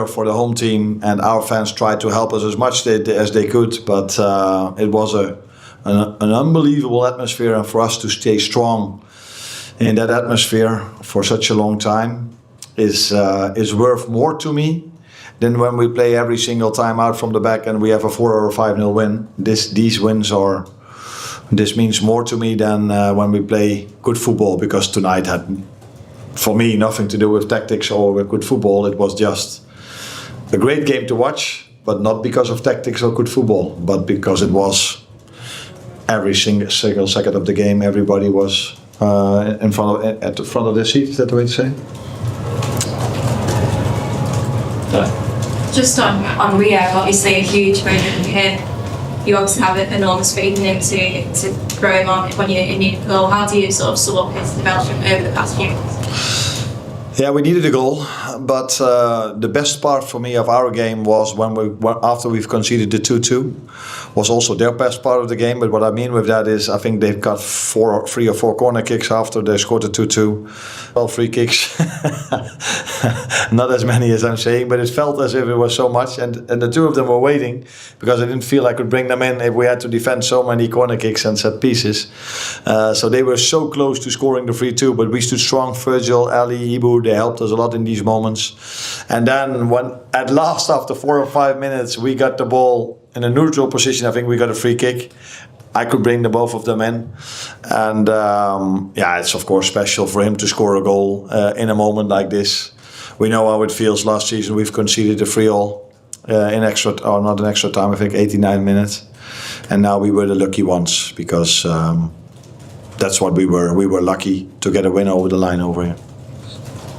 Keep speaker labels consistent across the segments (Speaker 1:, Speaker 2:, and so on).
Speaker 1: for the home team, and our fans tried to help us as much as they could, but it was an unbelievable atmosphere, and for us to stay strong in that atmosphere for such a long time is worth more to me than when we play every single time out from the back and we have a 4 or a 5-0 win. This means more to me than when we play good football, because tonight had, for me, nothing to do with tactics or with good football. It was just a great game to watch, but not because of tactics or good football, but because it was every single second of the game. Everybody was at the front of their seat. Is that the way to say?
Speaker 2: Just on Rio, obviously a huge moment here. You obviously have an enormous faith in him to grow him on when you need a goal. How do you sort of sum up his development over the past few months?
Speaker 1: Yeah, we needed a goal, but the best part for me of our game was after we've conceded the 2-2, was also their best part of the game. But what I mean with that is, I think they've got 3 or 4 corner kicks after they scored the 2-2. Well, free kicks, not as many as I'm saying, but it felt as if it was so much. And the two of them were waiting, because I didn't feel I could bring them in if we had to defend so many corner kicks and set pieces. So they were so close to scoring the 3-2, but we stood strong. Virgil, Ali, Ibu, they helped us a lot in these moments. And then when at last, after 4 or 5 minutes, we got the ball in a neutral position, I think we got a free kick. I could bring the both of them in. And it's of course special for him to score a goal in a moment like this. We know how it feels. Last season we've conceded a 3-3 in extra, or not in extra time, I think 89 minutes. And now we were the lucky ones, because that's what we were. We were lucky to get a win over the line over here.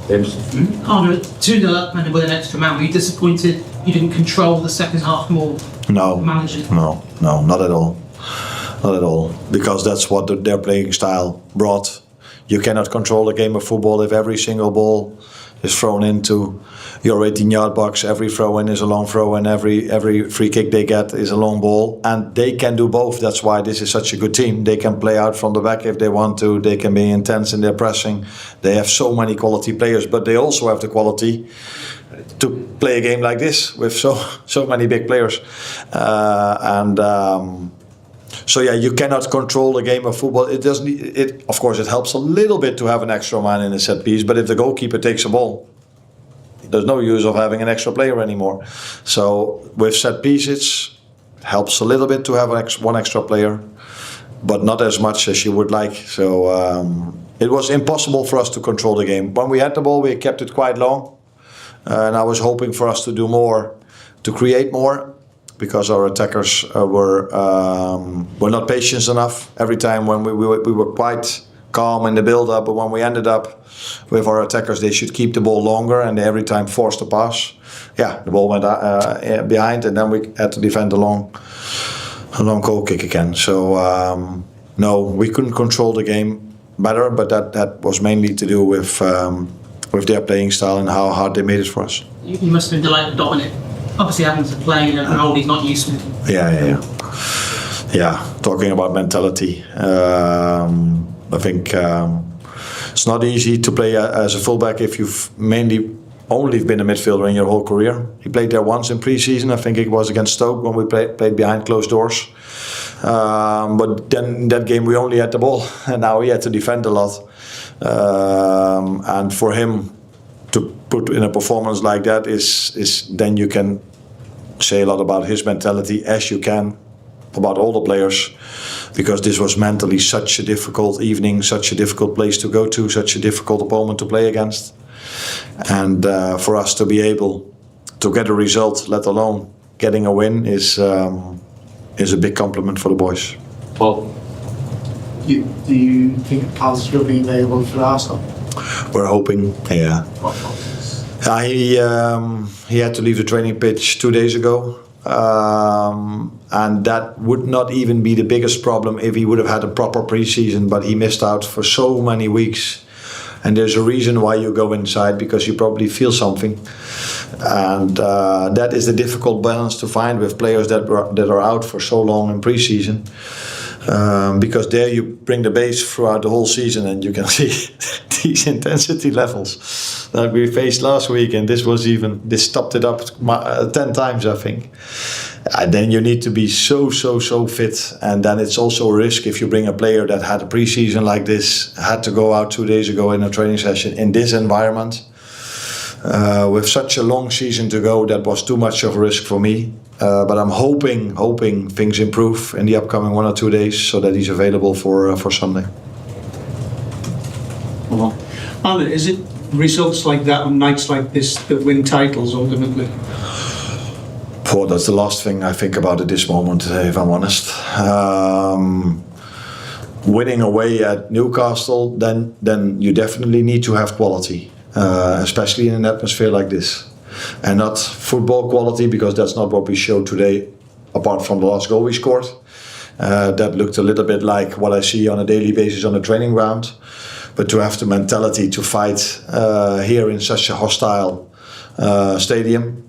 Speaker 3: Arne, 2-0 up and with an extra man, were you disappointed you didn't control the second half more?
Speaker 1: No,
Speaker 3: managing?
Speaker 1: No, not at all. Not at all, because that's what their playing style brought. You cannot control a game of football if every single ball is thrown into your 18-yard box. Every throw-in is a long throw-in. Every free kick they get is a long ball. And they can do both. That's why this is such a good team. They can play out from the back if they want to. They can be intense in their pressing. They have so many quality players, but they also have the quality to play a game like this with so many big players. So yeah, you cannot control a game of football. It doesn't. Of course, it helps a little bit to have an extra man in a set piece. But if the goalkeeper takes a ball, there's no use of having an extra player anymore. So with set pieces, it helps a little bit to have one extra player, but not as much as you would like. So it was impossible for us to control the game. When we had the ball, we kept it quite long, and I was hoping for us to do more, to create more, because our attackers were not patient enough. Every time when we were quite calm in the build-up, but when we ended up with our attackers, they should keep the ball longer, and they every time forced the pass. Yeah, the ball went behind, and then we had to defend a long goal kick again. So no, we couldn't control the game better, but that was mainly to do with their playing style and how hard they made it for us.
Speaker 3: You must have been delighted Dominic. Obviously having to play in a role he's not used to.
Speaker 1: Yeah, talking about mentality. I think it's not easy to play as a fullback if you've mainly only been a midfielder in your whole career. He played there once in pre-season. I think it was against Stoke when we played behind closed doors. But then in that game we only had the ball, and now he had to defend a lot. And for him to put in a performance like that is then you can say a lot about his mentality, as you can about all the players, because this was mentally such a difficult evening, such a difficult place to go to, such a difficult opponent to play against. And for us to be able to get a result, let alone getting a win, is a big compliment for the boys.
Speaker 4: Well, do you think Paz will be available for Arsenal?
Speaker 1: We're hoping, yeah. He had to leave the training pitch 2 days ago, and that would not even be the biggest problem if he would have had a proper pre-season, but he missed out for so many weeks. And there's a reason why you go inside, because you probably feel something. And that is the difficult balance to find with players that are out for so long in pre-season. Because there you bring the base throughout the whole season, and you can see these intensity levels that we faced last week, and this topped it up 10 times, I think. And then you need to be so fit, and then it's also a risk if you bring a player that had a pre-season like this, had to go out 2 days ago in a training session in this environment. With such a long season to go, that was too much of a risk for me. But I'm hoping things improve in the upcoming 1 or 2 days so that he's available for Sunday.
Speaker 5: Well, Arne, is it results like that on nights like this that win titles ultimately?
Speaker 1: Well, that's the last thing I think about at this moment, if I'm honest. Winning away at Newcastle, then you definitely need to have quality, especially in an atmosphere like this. And not football quality, because that's not what we showed today, apart from the last goal we scored. That looked a little bit like what I see on a daily basis on the training ground. But to have the mentality to fight here in such a hostile stadium,